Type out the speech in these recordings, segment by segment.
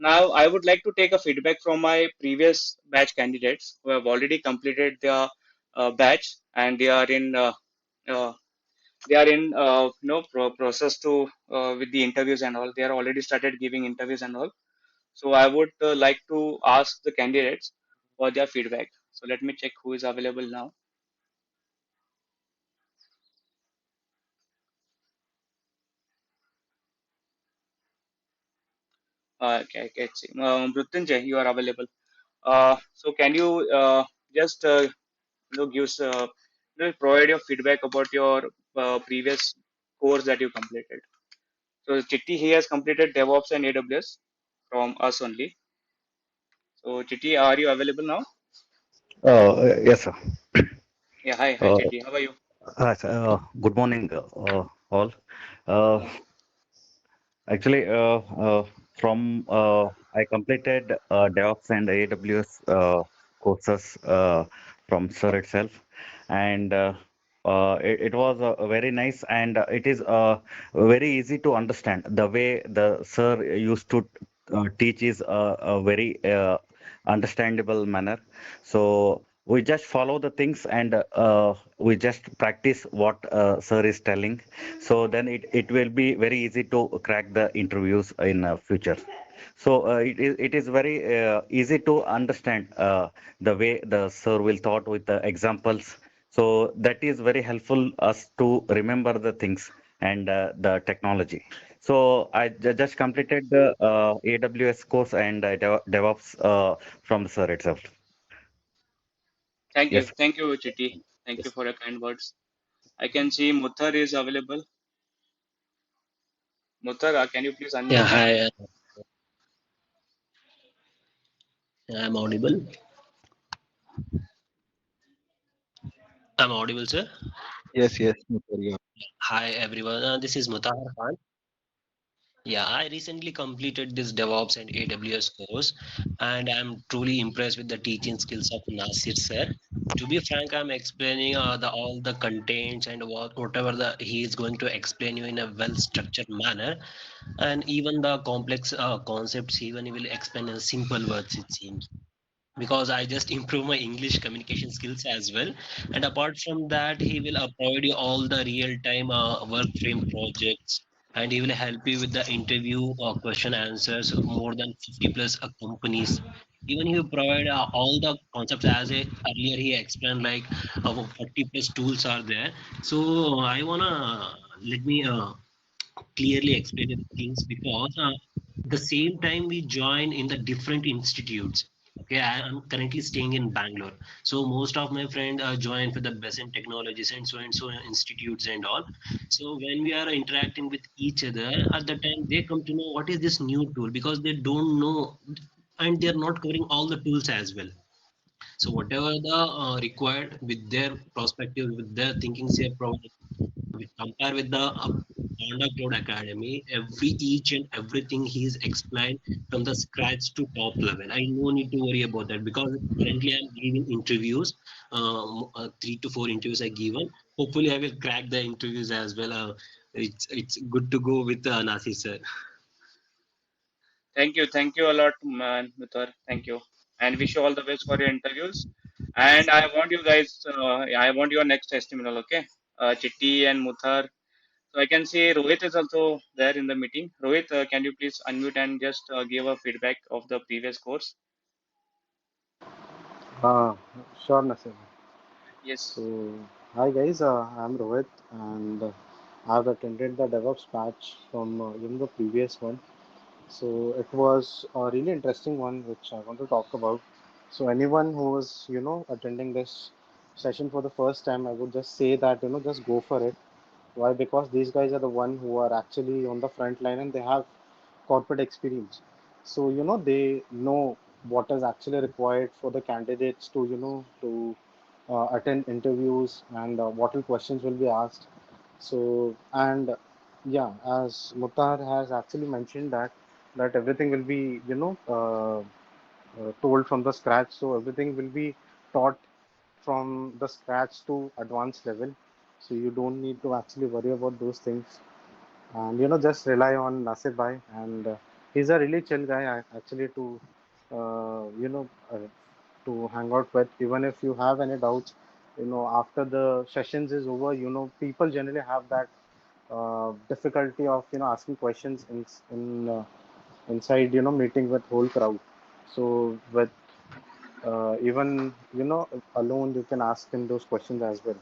Now, I would like to take a feedback from my previous batch candidates who have already completed their batch, and uh, they are in process to with the interviews and all. They are already started giving interviews and all. So I would like to ask the candidates for their feedback. So let me check who is available now. Okay, okay, let's see. Mrutunjay, you are available. So can you just give us, provide your feedback about your previous course that you completed. So Chitti, he has completed DevOps and AWS from us only. So Chitti, are you available now? Yes, sir. Yeah, hi, hi Uh, Chitti, how are you? Good morning, all. Uh, Actually, from I completed DevOps and AWS courses from Sir itself, and it was very nice, and it is very easy to understand. The way the Sir used to teach is a very understandable manner. So we just follow the things, and we just practice what Sir is telling, so then it will be very easy to crack the interviews in future. So it is very easy to understand the way the sir will taught with the examples. So that is very helpful us to remember the things and the technology. So I just completed the AWS course and DevOps from the sir itself. Yes. Thank you, Chitti. Thank you Yes. for your kind words. I can see Muthar is available. Muthar, can you please Yeah, unmute? hi, I'm audible. I'm audible, sir. Yes, yes, Mutahar, yeah. Hi, everyone. This is Muthahar Khan. Yeah, I recently completed this DevOps and AWS course, and I'm truly impressed with the teaching skills of Nasir, sir. To be frank, I'm explaining the all the contents and whatever he is going to explain you in a well-structured manner, and even the complex concepts, even he will explain in simple words, it seems. Because I just improve my English communication skills as well. And apart from that, he will provide you all the real time work frame projects, and he will help you with the interview question answers of more than 50 plus companies. Even he will provide all the concepts as earlier he explained, like 40 plus tools are there. So I wanna let me clearly explain the things, because the same time we join in the different institutes. Okay, I am currently staying in Bangalore, so most of my friends join for the best in technologies and so institutes and all. So when we are interacting with each other, at the time they come to know what is this new tool, because they don't know, and they're not covering all the tools as well. So whatever the required with their perspective, with their thinking, they provide. We compare with the Panda Cloud Academy, every each and everything he is explained from the scratch to top level. I no need to worry about that, because currently I'm giving interviews, 3 to 4 interviews I given. Hopefully, I will crack the interviews as well. It's good to go with Nasir sir. Thank you a lot, man, Muthar. Thank you, and wish you all the best for your interviews. And I want you guys, I want your next testimonial, okay? Chitti and Muthar. So I can see Rohit is also there in the meeting. Rohit, can you please unmute and just give a feedback of the previous course? Uh, sure, Nasir. Yes. So, hi guys, I'm Rohit, and I've attended the DevOps batch from the previous one. So it was a really interesting one, which I want to talk about. So anyone who is attending this session for the first time, I would just say that just go for it. Why? Because these guys are the one who are actually on the front line and they have corporate experience. So they know what is actually required for the candidates to attend interviews, and what all questions will be asked. So, and yeah, as Mutar has actually mentioned that everything will be told from the scratch. So everything will be taught from the scratch to advanced level. So you don't need to actually worry about those things, and just rely on Nasir bhai, and He's a really chill guy, actually, to to hang out with. Even if you have any doubts, after the sessions is over, people generally have that difficulty of asking questions in inside meeting with whole crowd. So with even alone, you can ask him those questions as well.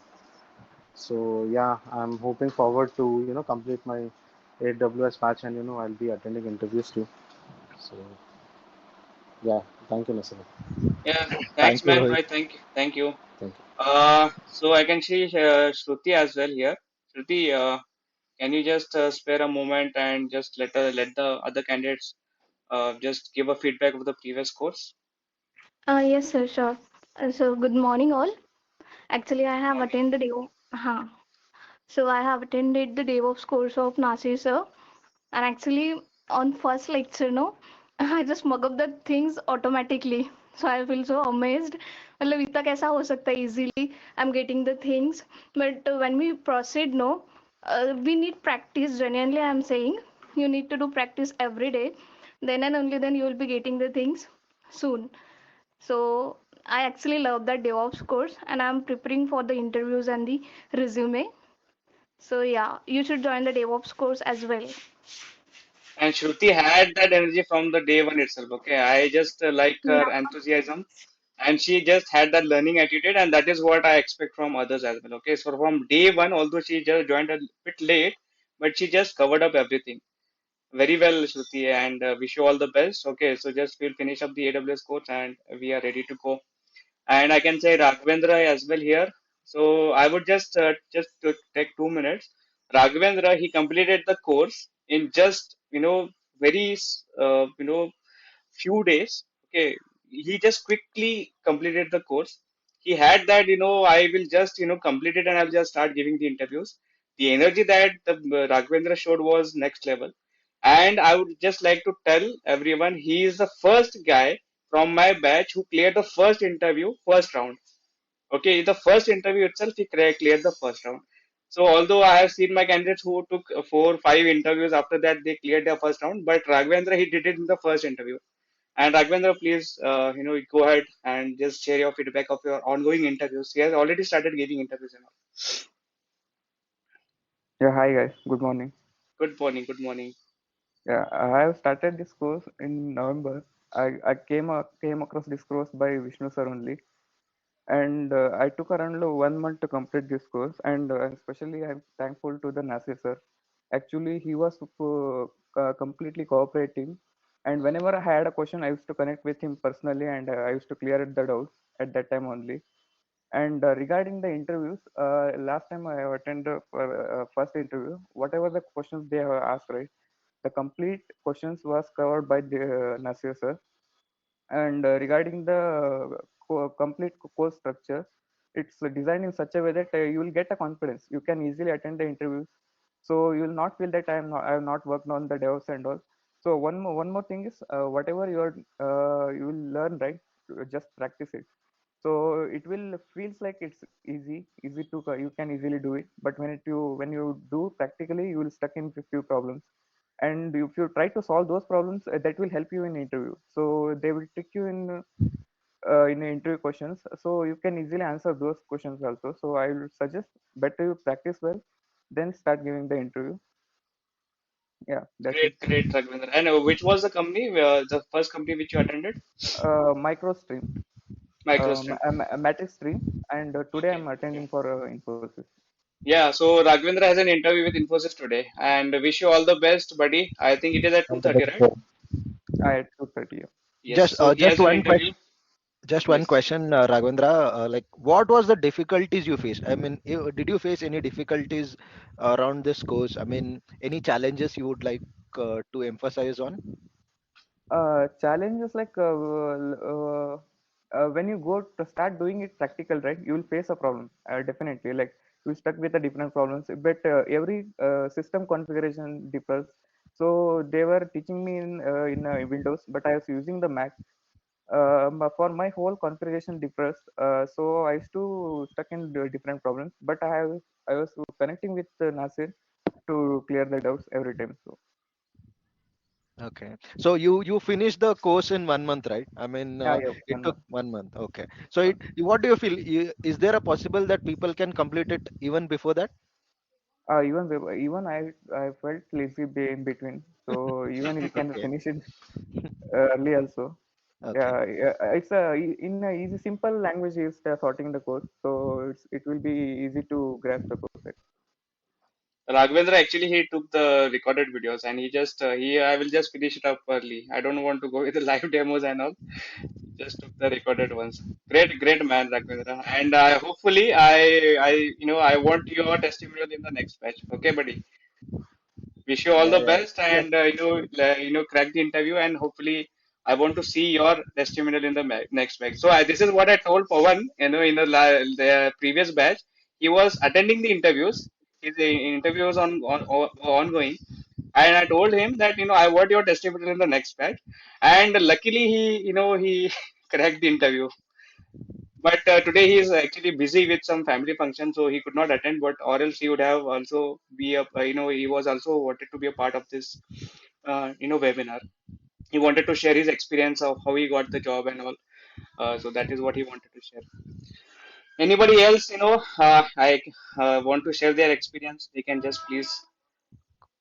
So yeah, I'm hoping forward to complete my AWS patch, and I'll be attending interviews too. So yeah, thank you, Nasir. Yeah, thanks, Thank you, man. Rohit. Right, thank you, thank you. Thank you. So I can see Shruti as well here. Shruti, can you just spare a moment and just let the other candidates just give a feedback of the previous course? Yes, sir, sure. So, good morning, all. Actually, I have Morning. attended So, I have attended the DevOps course of Nasir, sir. And actually, on first lecture, no, I just mug up the things automatically. So, I feel so amazed. मतलब इतना कैसा हो सकता है easily? I'm getting the things. But when we proceed, no, we need practice. Genuinely, I'm saying you need to do practice every day. Then and only then you will be getting the things soon. So I actually love that DevOps course and I'm preparing for the interviews and the resume. So yeah, you should join the DevOps course as well. And Shruti had that energy from the day one itself. Okay, I just like Yeah. her enthusiasm, and she just had that learning attitude, and that is what I expect from others as well. Okay, so from day one, although she just joined a bit late, but she just covered up everything very well, Shruti, and wish you all the best. Okay, so just we'll finish up the AWS course, and we are ready to go. And I can say Raghvendra as well here. So I would just take 2 minutes. Raghvendra, he completed the course in just very few days. Okay, he just quickly completed the course. He had that I will just complete it and I'll just start giving the interviews. The energy that the Raghvendra showed was next level. And I would just like to tell everyone he is the first guy from my batch who cleared the first interview, first round. Okay, the first interview itself, he cleared the first round. So although I have seen my candidates who took 4, 5 interviews after that, they cleared their first round, but Raghvendra, he did it in the first interview. And Raghvendra, please, go ahead and just share your feedback of your ongoing interviews. He has already started giving interviews and all. Yeah, hi guys. Good morning. Good morning, good morning. Yeah, I have started this course in November. I came across this course by Vishnu sir only, and I took around 1 month to complete this course. And especially, I'm thankful to the Nasir sir. Actually, he was completely cooperating, and whenever I had a question, I used to connect with him personally, and I used to clear the doubts at that time only. And regarding the interviews, last time I have attended first interview, whatever the questions they have asked, right? The complete questions was covered by the Nasir sir. And regarding the complete course structure, it's designed in such a way that you will get a confidence. You can easily attend the interviews, so you will not feel that I have not worked on the DevOps and all. So one more thing is whatever you will learn, right? Just practice it. So it will feels like it's easy to you can easily do it. But when you do practically, you will stuck in a few problems, and if you try to solve those problems, that will help you in interview. So they will trick you in interview questions, so you can easily answer those questions also. So I will suggest better you practice well, then start giving the interview. Yeah, that's it. Great, great, Raghvendra. And which was the company, the first company which you attended? Microstream, MicroStream. a matrix stream, and today Okay, I'm okay. attending for Infosys. Yeah, so Raghvendra has an interview with Infosys today, and wish you all the best, buddy. I think it is at All the 2:30, best, right? sir. I at 2:30. Yes. Just, So he just has an one interview. question. Just one Yes. question, Raghvendra. Like, what was the difficulties you faced? I mean, did you face any difficulties around this course? I mean, any challenges you would like to emphasize on? Challenges like when you go to start doing it practical, right? You will face a problem, definitely. Like you stuck with the different problems, but every system configuration differs. So they were teaching me in Windows, but I was using the Mac. For my whole configuration differs, so I used to stuck in different problems. But I was connecting with Nasir to clear the doubts every time. So Okay. So you finished the course in 1 month, right? I mean, Yeah, yeah, it one took month. 1 month. Okay. So One it, month. what do you feel? Is there a possible that people can complete it even before that? Even I felt lazy in between. So even we can Okay. finish it early also. Okay. Yeah, yeah, it's in a easy simple language is sorting the course, so it will be easy to grasp the course. Raghvendra actually he took the recorded videos and he just he I will just finish it up early. I don't want to go with the live demos and all. Just took the recorded ones. Great man, Raghvendra. And hopefully I I want your testimonial in the next batch. Okay, buddy. Wish you all Yeah, the yeah. best, Yes. and crack the interview, and hopefully I want to see your testimonial in the next batch. So this is what I told Pawan. In the previous batch, he was attending the interviews. His interview was ongoing, and I told him that I want your testimonial in the next batch, and luckily he cracked the interview. But today he is actually busy with some family function, so he could not attend. But or else he would have also be a he was also wanted to be a part of this webinar. He wanted to share his experience of how he got the job and all. So that is what he wanted to share. Anybody else I want to share their experience? They can just please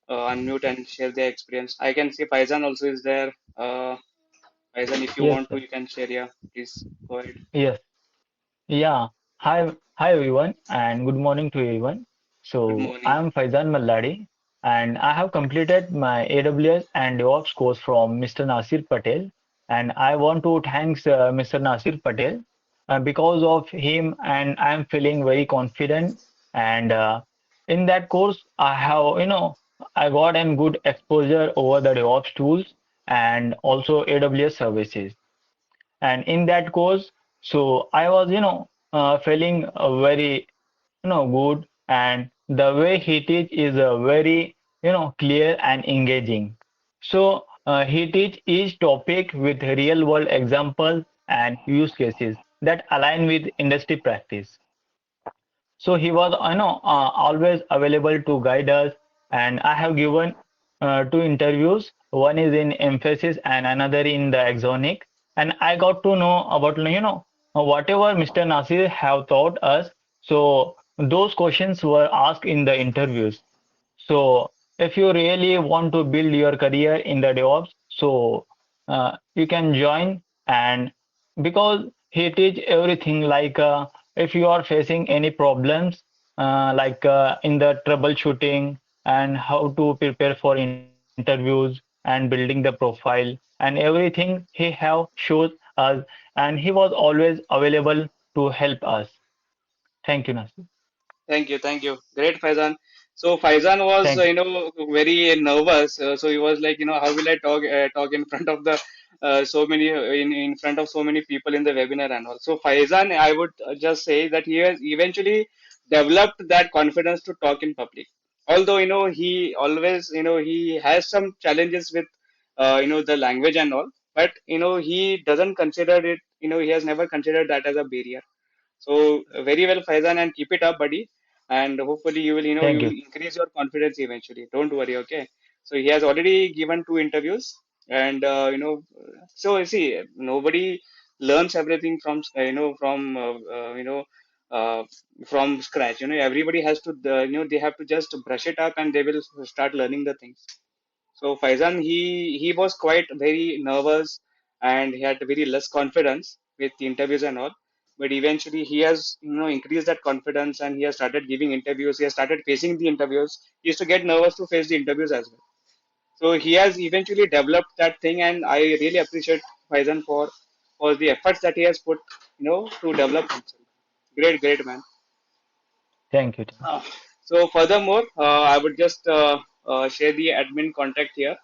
unmute and share their experience. I can see Faizan also is there. Faizan, if you Yes, want to, sir. you can share. Yeah, please go ahead. Yes. Yeah. Hi everyone, and good morning to everyone. Good So morning. I'm Faizan Malladi, and I have completed my AWS and DevOps course from Mr. Nasir Patel, and I want to thanks Mr. Nasir Patel. Because of him, and I'm feeling very confident. And in that course, I have I got a good exposure over the DevOps tools and also AWS services. And in that course, so I was feeling very good, and the way he teach is very clear and engaging. So he teach each topic with real world examples and use cases that align with industry practice. So he was, always available to guide us. And I have given two interviews. One is in emphasis and another in the exonic. And I got to know about, whatever Mr. Nasir have taught us. So those questions were asked in the interviews. So if you really want to build your career in the DevOps, so you can join. And because he teach everything like if you are facing any problems like in the troubleshooting and how to prepare for interviews and building the profile and everything he have showed us, and he was always available to help us. Thank you, Nasir. Thank you, thank you. Great, Faizan. So Faizan was, Thank you. very nervous. So he was like, how will I talk in front of the so many in front of so many people in the webinar and all. So Faizan, I would just say that he has eventually developed that confidence to talk in public. Although he always he has some challenges with the language and all, but he doesn't consider it. He has never considered that as a barrier. So very well, Faizan, and keep it up, buddy. And hopefully you Thank will you. increase your confidence eventually. Don't worry, okay? So he has already given two interviews, and so you see, nobody learns everything from uh, from scratch. Everybody has to they have to just brush it up, and they will start learning the things. So Faizan, he was quite very nervous and he had very less confidence with the interviews and all. But eventually he has increased that confidence and he has started giving interviews. He has started facing the interviews. He used to get nervous to face the interviews as well. So he has eventually developed that thing, and I really appreciate Faizan for the efforts that he has put to develop himself. Great man. Thank you. Uh, so furthermore, I would just share the admin contact here.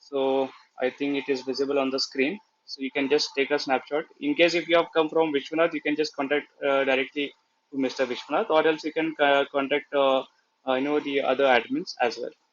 So I think it is visible on the screen. So you can just take a snapshot. In case if you have come from Vishwanath, you can just contact directly to Mr. Vishwanath, or else you can contact the other admins as well.